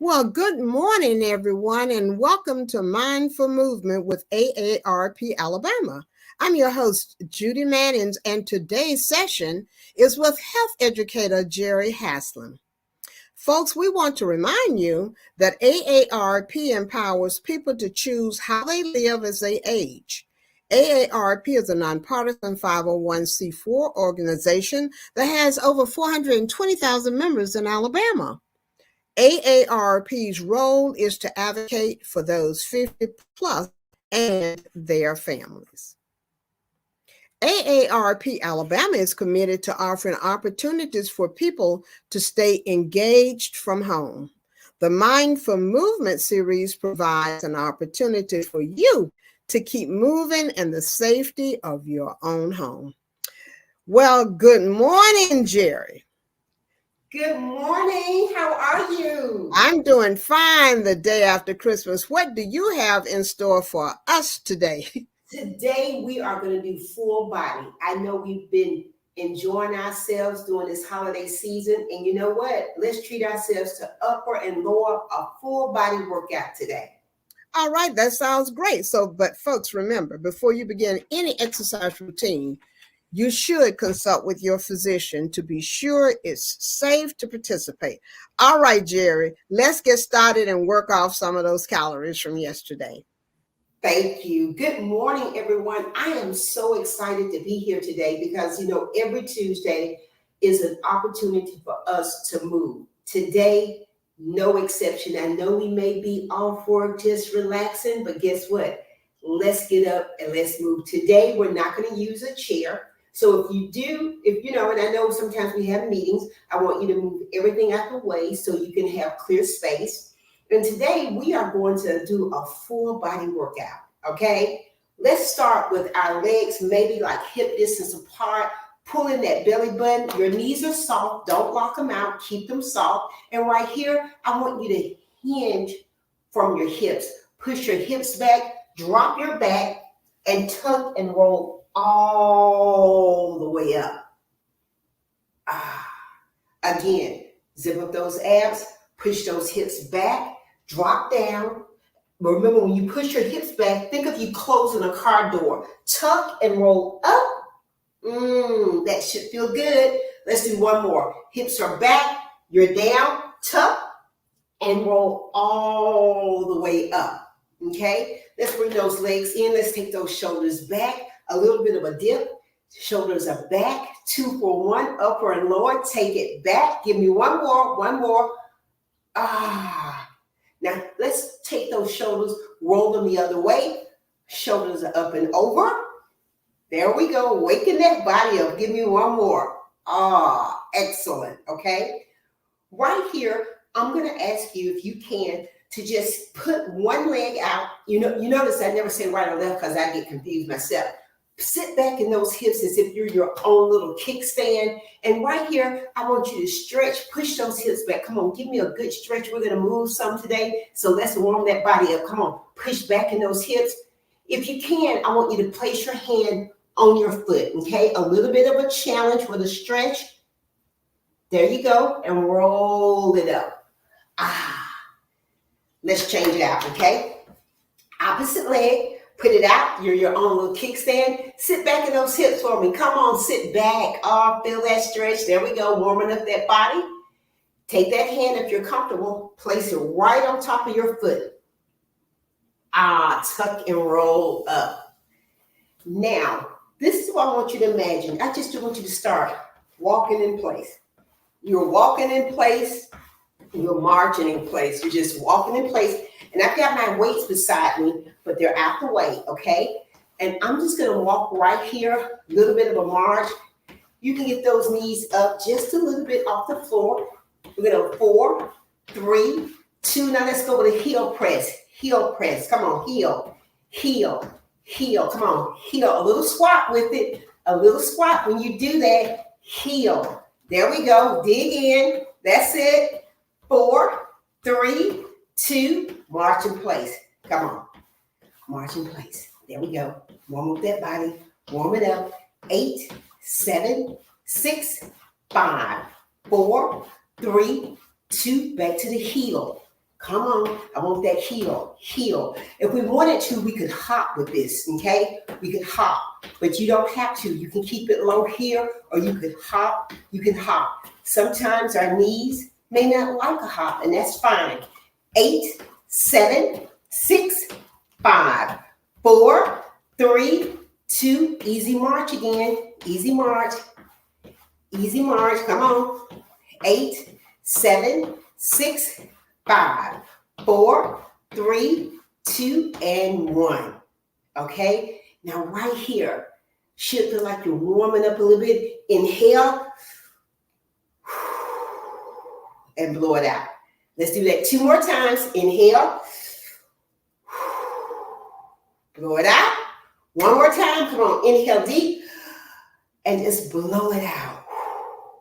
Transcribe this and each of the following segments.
Well, good morning, everyone, and welcome to Mindful Movement with AARP Alabama. I'm your host, Judy Mannings, and today's session is with health educator Jerri Haslem. Folks, we want to remind you that AARP empowers people to choose how they live as they age. AARP is a nonpartisan 501c4 organization that has over 420,000 members in Alabama. AARP's role is to advocate for those 50 plus and their families. AARP Alabama is committed to offering opportunities for people to stay engaged from home. The Mindful Movement series provides an opportunity for you to keep moving in the safety of your own home. Well, good morning, Jerri. Good morning. How are you? I'm doing fine the day after Christmas. What do you have in store for us today? Today we are going to do full body. I know we've been enjoying ourselves during this holiday season, and you know what? Let's treat ourselves to upper and lower a full body workout today. All right, that sounds great. But folks, remember, before you begin any exercise routine, you should consult with your physician to be sure it's safe to participate. All right, Jerri, let's get started and work off some of those calories from yesterday. Thank you. Good morning, everyone. I am so excited to be here today because, every Tuesday is an opportunity for us to move. Today, no exception. I know we may be off work just relaxing, but guess what? Let's get up and let's move. Today, we're not going to use a chair. So and I know sometimes we have meetings, I want you to move everything out the way so you can have clear space. And today we are going to do a full body workout, okay? Let's start with our legs, maybe like hip distance apart, pulling that belly button. Your knees are soft, don't lock them out, keep them soft. And right here, I want you to hinge from your hips. Push your hips back, drop your back, and tuck and roll all the way up. Again, zip up those abs, push those hips back, drop down. Remember, when you push your hips back, think of you closing a car door. Tuck and roll up. That should feel good. Let's do one more. Hips are back, you're down, tuck, and roll all the way up. Okay? Let's bring those legs in. Let's take those shoulders back. A little bit of a dip. Shoulders are back. 2 for 1, upper and lower. Take it back. Give me one more. Now let's take those shoulders, roll them the other way. Shoulders are up and over. There we go. Waking that body up. Give me one more. Excellent. Okay. Right here, I'm going to ask you, if you can, to just put one leg out. You notice I never say right or left because I get confused myself. Sit back in those hips as if you're your own little kickstand. And right here, I want you to stretch, push those hips back. Come on, give me a good stretch. We're going to move some today. So let's warm that body up. Come on, push back in those hips. If you can, I want you to place your hand on your foot, okay? A little bit of a challenge with a stretch. There you go. And roll it up. Let's change it out, okay? Opposite leg. Put it out. You're your own little kickstand. Sit back in those hips for me. Come on, sit back. Feel that stretch. There we go. Warming up that body. Take that hand if you're comfortable. Place it right on top of your foot. Tuck and roll up. Now, this is what I want you to imagine. I just want you to start walking in place. You're walking in place. You're marching in place. You're just walking in place. And I've got my weights beside me, but they're out the way, okay? And I'm just going to walk right here, a little bit of a march. You can get those knees up just a little bit off the floor. We're going to 4, 3, 2. Now let's go with a heel press. Heel press. Come on, heel, heel, heel. Come on, heel. A little squat with it. A little squat. When you do that, heel. There we go. Dig in. That's it. 4, 3, 2, march in place. Come on. March in place. There we go. Warm up that body. Warm it up. 8, 7, 6, 5, 4, 3, 2. Back to the heel. Come on. I want that heel. If we wanted to, we could hop with this, okay? We could hop, but you don't have to. You can keep it low here, or you could hop. You can hop. Sometimes our knees may not like a hop, and that's fine. 8, 7, 6, 5, 4, 3, 2. Easy march again. Easy march. Easy march. Come on. 8, 7, 6, 5, 4, 3, 2, and 1. Okay? Now, right here, should feel like you're warming up a little bit. Inhale and blow it out. Let's do that 2 more times. Inhale, blow it out. 1 more time. Come on, inhale deep and just blow it out.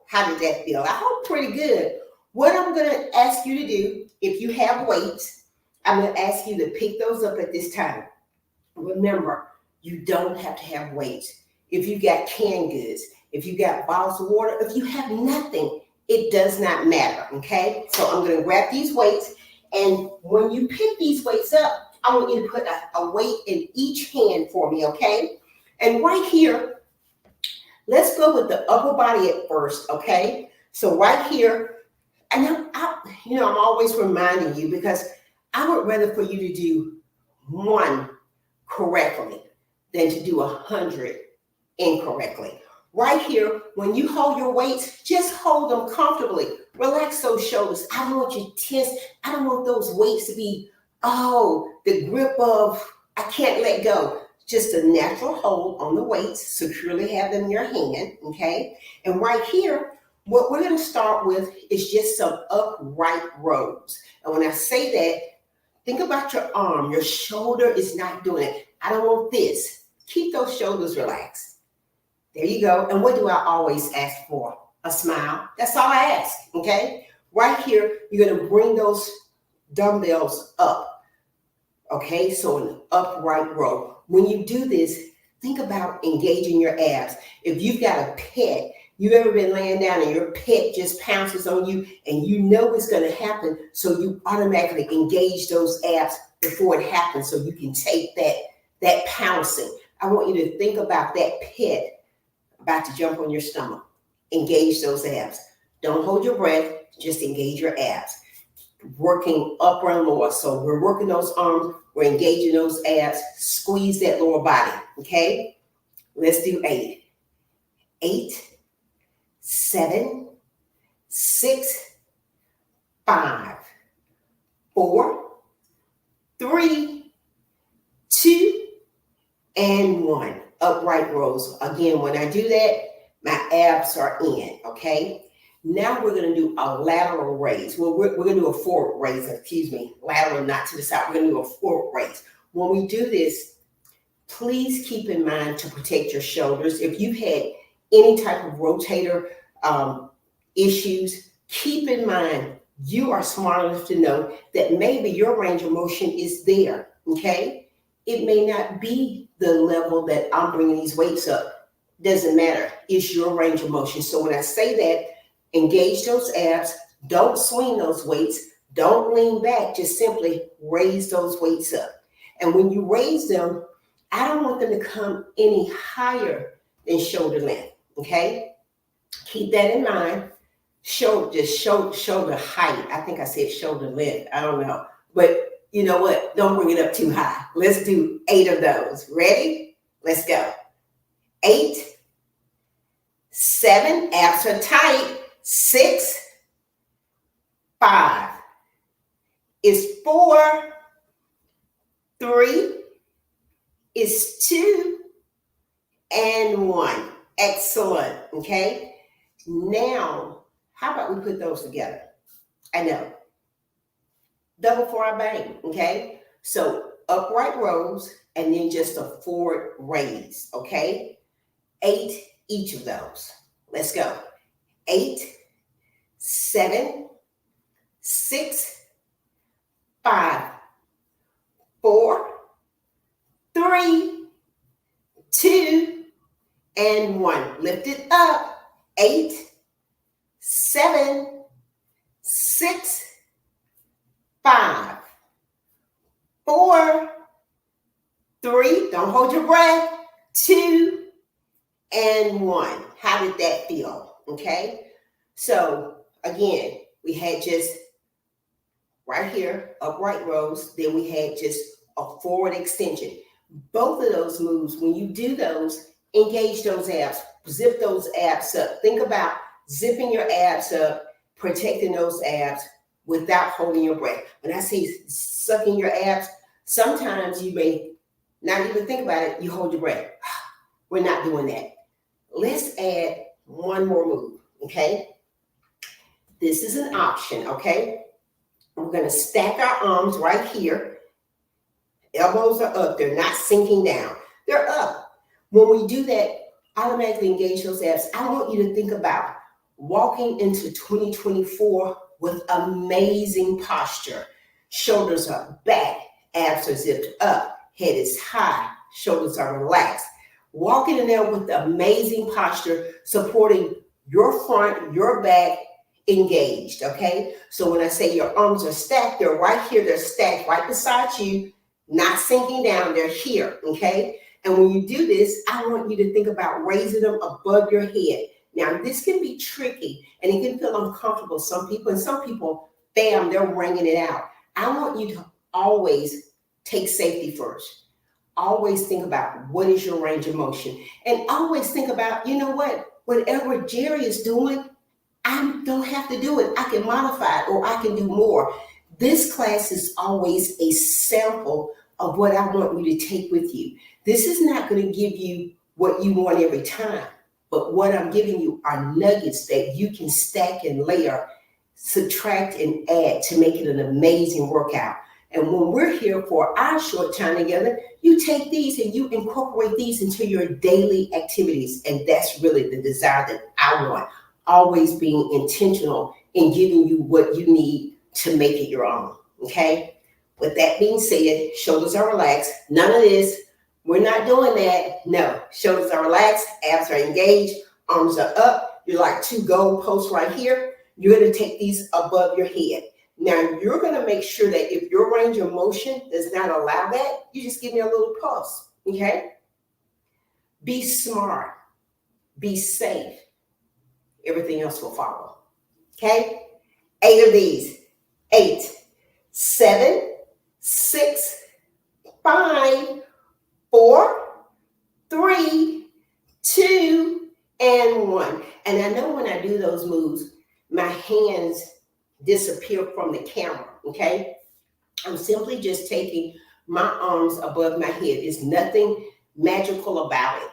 How did that feel? I hope pretty good. What I'm going to ask you to do, if you have weights, I'm going to ask you to pick those up at this time. Remember, you don't have to have weights. If you got canned goods, if you got bottles of water, if you have nothing, it does not matter, okay? So I'm going to grab these weights, and when you pick these weights up, I want you to put a weight in each hand for me, okay? And right here, let's go with the upper body at first, okay? So right here, and I'm always reminding you, because I would rather for you to do 1 correctly than to do 100 incorrectly. Right here, when you hold your weights, just hold them comfortably. Relax those shoulders. I don't want you tense. I don't want those weights to be, the grip of, I can't let go. Just a natural hold on the weights. Securely have them in your hand, okay? And right here, what we're going to start with is just some upright rows. And when I say that, think about your arm. Your shoulder is not doing it. I don't want this. Keep those shoulders relaxed. There you go. And what do I always ask for? A smile. That's all I ask, okay? Right here, you're going to bring those dumbbells up, okay? So an upright row. When you do this, think about engaging your abs. If you've got a pet, you've ever been laying down and your pet just pounces on you and you know it's going to happen, so you automatically engage those abs before it happens so you can take that pouncing. I want you to think about that pet about to jump on your stomach. Engage those abs. Don't hold your breath, just engage your abs. Working upper and lower. So we're working those arms, we're engaging those abs, squeeze that lower body, okay? Let's do 8. 8, 7, 6, 5, 4, 3, 2, and 1. Upright rows. Again, when I do that, my abs are in, okay? Now we're going to do a lateral raise. Well, we're going to do a forward raise, lateral, not to the side. We're going to do a forward raise. When we do this, please keep in mind to protect your shoulders. If you've had any type of rotator issues, keep in mind you are smart enough to know that maybe your range of motion is there, okay? It may not be the level that I'm bringing these weights up. Doesn't matter. It's your range of motion. So when I say that, engage those abs. Don't swing those weights. Don't lean back. Just simply raise those weights up. And when you raise them, I don't want them to come any higher than shoulder length, okay? Keep that in mind. Shoulder height. I think I said shoulder length. I don't know. But you know what? Don't bring it up too high. Let's do 8 of those. Ready? Let's go. 8, 7, abs are tight. 6, 5. It's 4. 3. It's 2. And 1. Excellent. Okay. Now, how about we put those together? I know. Double for our bang. Okay. So upright rows and then just a forward raise. Okay. 8 each of those. Let's go. 8, 7, 6, 5, 4, 3, 2, and 1. Lift it up. 8, 7, 6, 5, 4, 3, don't hold your breath, 2, and 1. How did that feel? Okay, so again, we had just right here, upright rows, then we had just a forward extension. Both of those moves, when you do those, engage those abs, zip those abs up. Think about zipping your abs up, protecting those abs without holding your breath. When I say sucking your abs, sometimes you may not even think about it, you hold your breath. We're not doing that. Let's add one more move, okay? This is an option, okay? We're gonna stack our arms right here. Elbows are up, they're not sinking down. They're up. When we do that, automatically engage those abs. I want you to think about walking into 2024 with amazing posture. Shoulders are back, abs are zipped up, head is high, shoulders are relaxed. Walking in there with amazing posture, supporting your front, your back, engaged, okay? So when I say your arms are stacked, they're right here, they're stacked right beside you, not sinking down, they're here, okay? And when you do this, I want you to think about raising them above your head. Now, this can be tricky and it can feel uncomfortable. Some people, bam, they're wringing it out. I want you to always take safety first. Always think about what is your range of motion. And always think about, you know what, whatever Jerri is doing, I don't have to do it. I can modify it or I can do more. This class is always a sample of what I want you to take with you. This is not going to give you what you want every time, but what I'm giving you are nuggets that you can stack and layer, subtract and add to make it an amazing workout. And when we're here for our short time together, you take these and you incorporate these into your daily activities. And that's really the desire that I want. Always being intentional in giving you what you need to make it your own, okay? With that being said, shoulders are relaxed. None of this, we're not doing that. No, shoulders are relaxed, abs are engaged, arms are up. You're like two goal posts right here. You're gonna take these above your head. Now, you're gonna make sure that if your range of motion does not allow that, you just give me a little pulse, okay? Be smart, be safe. Everything else will follow, okay? 8 of these, 8, 7, 6, 5, 4, 3, 2, and 1. And I know when I do those moves, my hands disappear from the camera, okay? I'm simply just taking my arms above my head. There's nothing magical about it.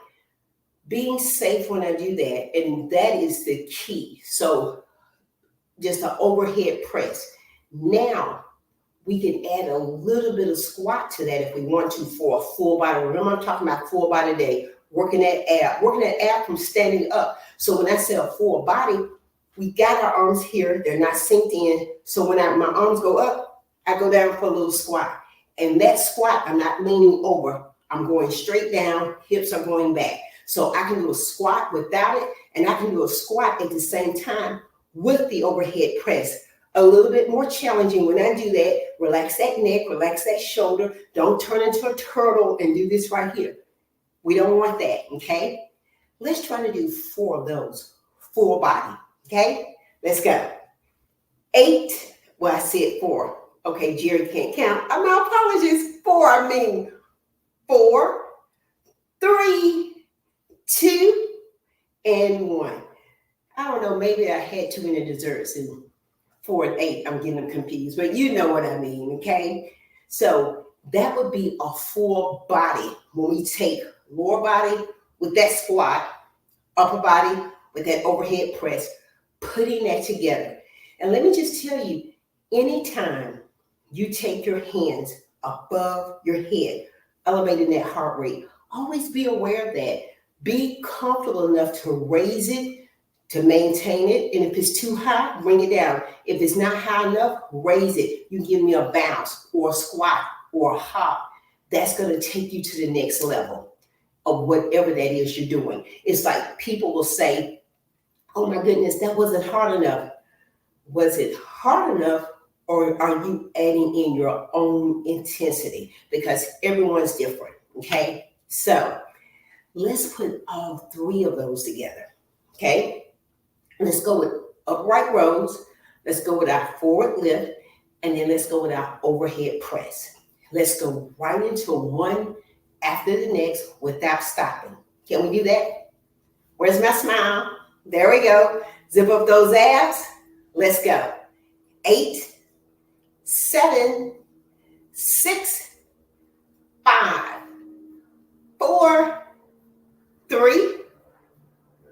Being safe when I do that, and that is the key. So just an overhead press. Now, we can add a little bit of squat to that if we want to for a full body. Remember, I'm talking about full body day, working that ab from standing up. So when I say a full body, we got our arms here, they're not synced in. So when my arms go up, I go down for a little squat. And that squat, I'm not leaning over, I'm going straight down, hips are going back. So I can do a squat without it, and I can do a squat at the same time with the overhead press. A little bit more challenging when I do that. Relax that neck, relax that shoulder. Don't turn into a turtle and do this right here. We don't want that, okay? Let's try to do 4 of those, full body, okay? Let's go. 8, well, I said 4. Okay, Jerri can't count. My apologies. 4, I mean 4, 3, 2, and 1. I don't know, maybe I had too many desserts and 4 and 8, I'm getting them confused, but you know what I mean, okay? So that would be a full body when we take lower body with that squat, upper body with that overhead press, putting that together. And let me just tell you, anytime you take your hands above your head, elevating that heart rate, always be aware of that. Be comfortable enough to raise it, to maintain it. And if it's too high, bring it down. If it's not high enough, raise it. You give me a bounce or a squat or a hop. That's going to take you to the next level of whatever that is you're doing. It's like people will say, oh my goodness, that wasn't hard enough. Was it hard enough or are you adding in your own intensity? Because everyone's different, okay? So let's put all three of those together, okay? Let's go with upright rows. Let's go with our forward lift, and then let's go with our overhead press. Let's go right into one after the next without stopping. Can we do that? Where's my smile? There we go. Zip up those abs. Let's go. 8, 7, 6, 5, 4, 3,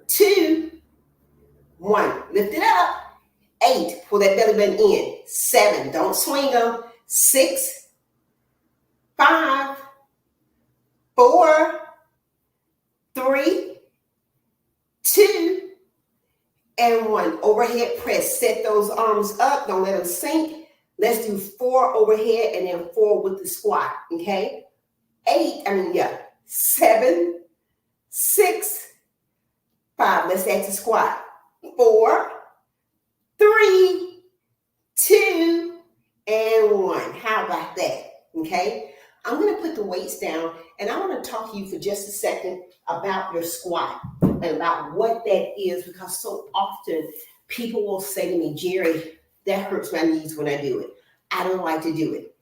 2, 1. Lift it up. 8, pull that belly button in. 7, don't swing them. 6, 5, 4, 3, 2, and 1. Overhead press. Set those arms up. Don't let them sink. Let's do 4 overhead and then 4 with the squat. Okay? 7, 6, 5. Let's add the squat. 4, 3, 2, and 1. How about that? Okay? I'm going to put the weights down, and I want to talk to you for just a second about your squat and about what that is, because so often people will say to me, Jerri, that hurts my knees when I do it. I don't like to do it.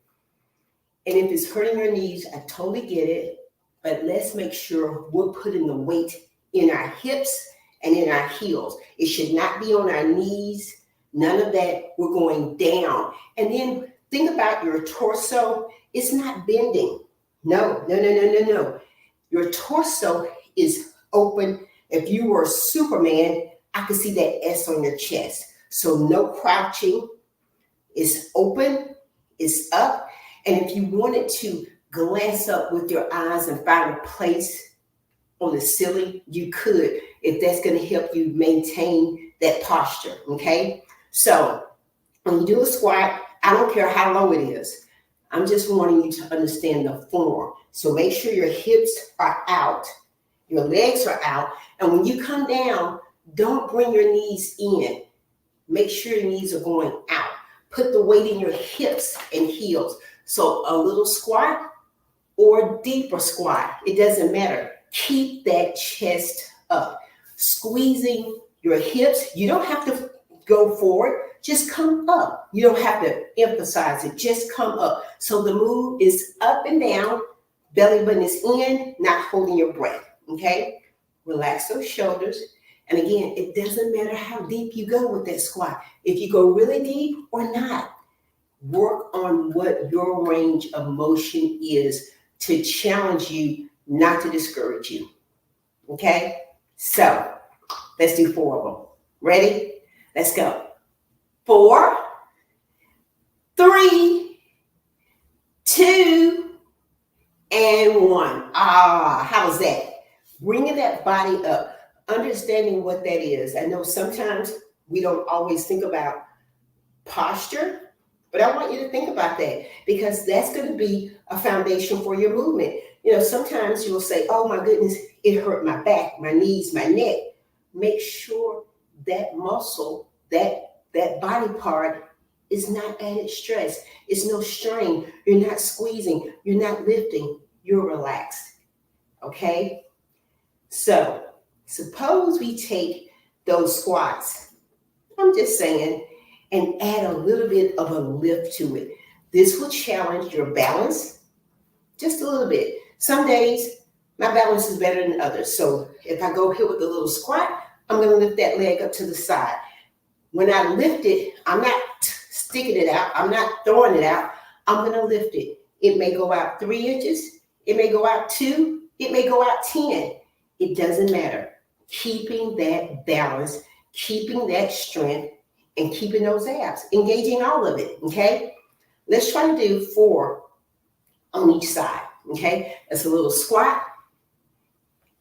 And if it's hurting your knees, I totally get it, but let's make sure we're putting the weight in our hips and in our heels. It should not be on our knees. None of that. We're going down. And then think about your torso. It's not bending. No. Your torso is open. If you were Superman, I could see that S on your chest. So no crouching. It's open. It's up. And if you wanted to glance up with your eyes and find a place on the ceiling, you could, if that's going to help you maintain that posture. Okay? So when you do a squat, I don't care how low it is. I'm just wanting you to understand the form. So make sure your hips are out, your legs are out, and when you come down, don't bring your knees in. Make sure your knees are going out. Put the weight in your hips and heels. So a little squat or deeper squat, it doesn't matter. Keep that chest up. Squeezing your hips. You don't have to go forward. Just come up. You don't have to emphasize it. Just come up. So the move is up and down. Belly button is in, not holding your breath. Okay? Relax those shoulders. And again, it doesn't matter how deep you go with that squat. If you go really deep or not, work on what your range of motion is to challenge you, not to discourage you. Okay? So let's do 4 of them. Ready? Let's go. 4, 3, 2, and 1. How was that? Bringing that body up, understanding what that is. I know sometimes we don't always think about posture, but I want you to think about that, because that's going to be a foundation for your movement. You know, sometimes you'll say, oh my goodness, it hurt my back, my knees, my neck. Make sure that muscle, that body part is not added stress. It's no strain. You're not squeezing. You're not lifting. You're relaxed. Okay? So suppose we take those squats, I'm just saying, and add a little bit of a lift to it. This will challenge your balance just a little bit. Some days, my balance is better than others. So if I go here with a little squat, I'm going to lift that leg up to the side. When I lift it, I'm not sticking it out. I'm not throwing it out. I'm going to lift it. It may go out 3 inches. It may go out 2. It may go out 10. It doesn't matter. Keeping that balance, keeping that strength, and keeping those abs, engaging all of it, okay? Let's try to do 4 on each side, okay? That's a little squat,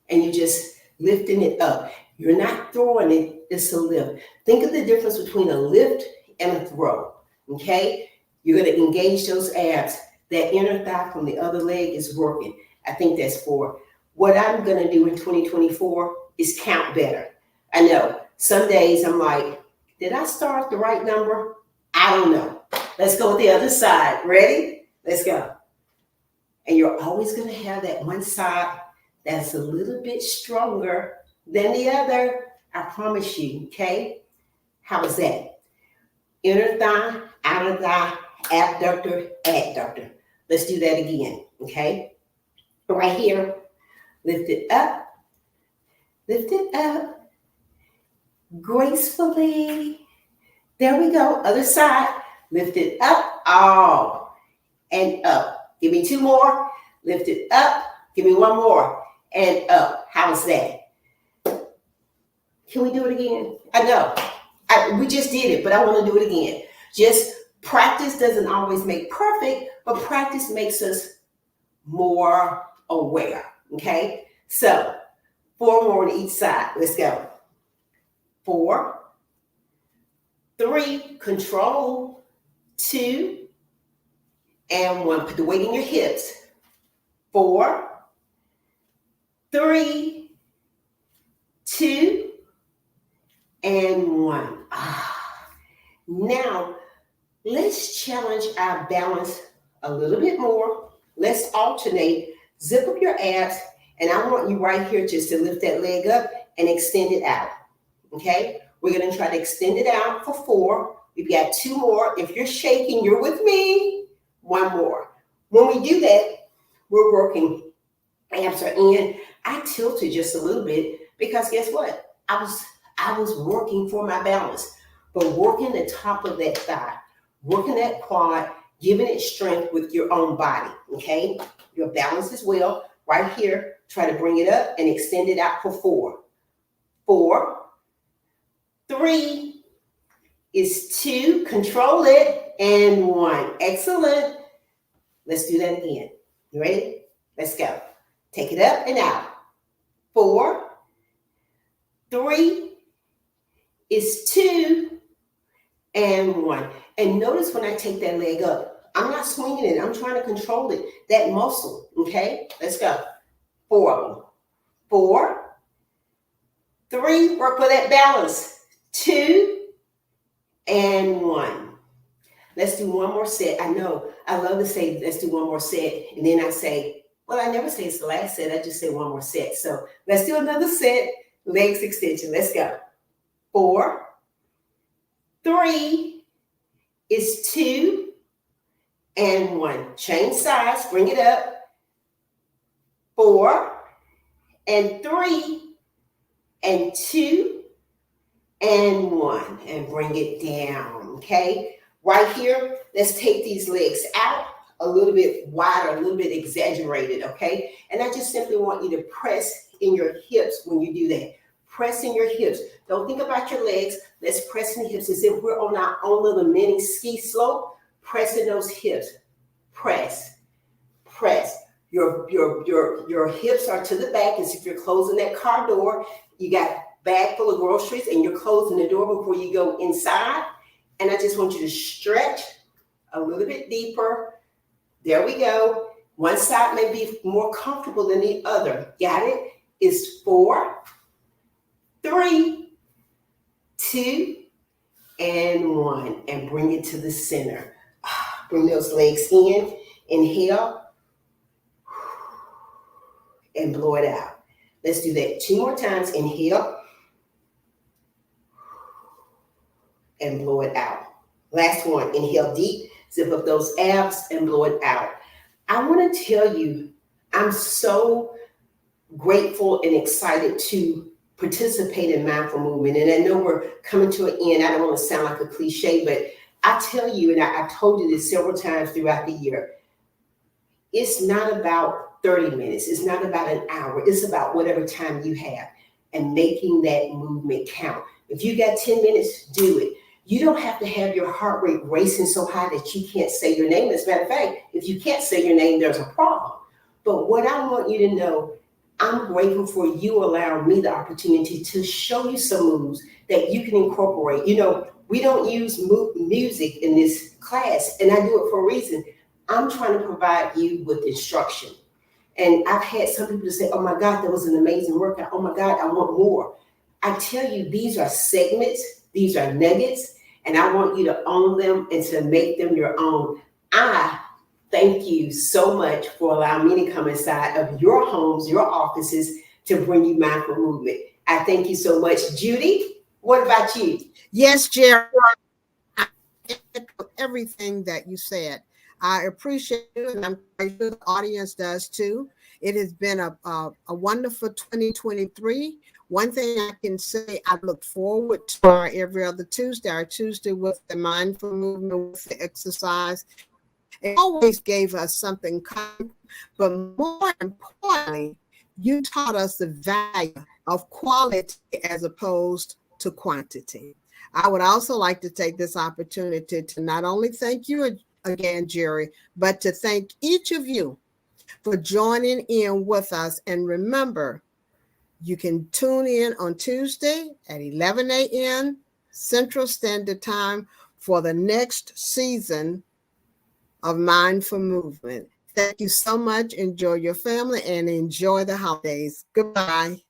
and you're just lifting it up. You're not throwing it, it's a lift. Think of the difference between a lift and a throw, okay? You're gonna engage those abs. That inner thigh from the other leg is working. I think that's 4. What I'm gonna do in 2024 is count better. I know, some days I'm like, did I start the right number? I don't know. Let's go with the other side. Ready? Let's go. And you're always going to have that one side that's a little bit stronger than the other. I promise you, okay? How is that? Inner thigh, outer thigh, abductor, adductor. Let's do that again, okay? Right here, lift it up, gracefully. There we go, other side, lift it up, all, and up. Give me two more, lift it up, give me one more, and up. How's that? Can we do it again? I know, we just did it, but I want to do it again. Just practice doesn't always make perfect, but practice makes us more aware, okay? So 4 more on each side. Let's go. 4, 3, control, 2, and 1. Put the weight in your hips. 4, 3, 2, and 1. Now, let's challenge our balance a little bit more. Let's alternate. Zip up your abs, and I want you right here just to lift that leg up and extend it out. Okay? We're going to try to extend it out for 4. We've got 2 more. If you're shaking, you're with me. 1 more. When we do that, we're working. Abs are in. I tilted just a little bit because guess what? I was working for my balance, but working the top of that thigh, working that quad, giving it strength with your own body, okay? Your balance as well. Right here, try to bring it up and extend it out for 4. 4, 3 is 2, control it, and 1. Excellent. Let's do that again. You ready? Let's go. Take it up and out. 4, 3 is 2, and 1. And notice when I take that leg up, I'm not swinging it. I'm trying to control it, that muscle, okay? Let's go. 4 of them. 4, 3, work for that balance. 2, and 1. Let's do one more set. I know, I love to say, let's do one more set. And then I say, well, I never say it's the last set. I just say one more set. So let's do another set, legs extension. Let's go. 4, 3 is 2, and 1. Change sides, bring it up. 4, and 3, and 2, and 1. And bring it down, okay? Right here, let's take these legs out a little bit wider, a little bit exaggerated, okay? And I just simply want you to press in your hips when you do that. Press in your hips. Don't think about your legs. Let's press in the hips as if we're on our own little mini ski slope. Press in those hips. Press. Press. Your hips are to the back as if you're closing that car door. You got a bag full of groceries and you're closing the door before you go inside. And I just want you to stretch a little bit deeper. There we go. One side may be more comfortable than the other. Got it? It's 4, 3, 2, and 1. And bring it to the center. Bring those legs in. Inhale. And blow it out. Let's do that 2 more times. Inhale. And blow it out. Last one. Inhale deep. Zip up those abs and blow it out. I want to tell you, I'm so grateful and excited to participate in mindful movement. And I know we're coming to an end. I don't want to sound like a cliche, but I tell you, and I've told you this several times throughout the year, it's not about 30 minutes. It's not about an hour. It's about whatever time you have and making that movement count. If you got 10 minutes, do it. You don't have to have your heart rate racing so high that you can't say your name. As a matter of fact, if you can't say your name, there's a problem. But what I want you to know, I'm grateful for you allowing me the opportunity to show you some moves that you can incorporate. You know, we don't use music in this class, and I do it for a reason. I'm trying to provide you with instruction. And I've had some people say, oh my God, that was an amazing workout. Oh my God, I want more. I tell you, these are segments. These are nuggets. and I want you to own them and to make them your own. I thank you so much for allowing me to come inside of your homes, your offices, to bring you mindful movement. I thank you so much. Judy, what about you? Yes, Jerry, I echo everything that you said. I appreciate you, and I'm quite sure the audience does too. It has been a wonderful 2023. One thing I can say, I look forward to our every other Tuesday, our Tuesday with the mindful movement, with the exercise. It always gave us something concrete, but more importantly, you taught us the value of quality as opposed to quantity. I would also like to take this opportunity to not only thank you again, Jerry, but to thank each of you for joining in with us. And remember, you can tune in on Tuesday at 11 a.m. Central Standard Time for the next season of Mindful Movement. Thank you so much. Enjoy your family and enjoy the holidays. Goodbye.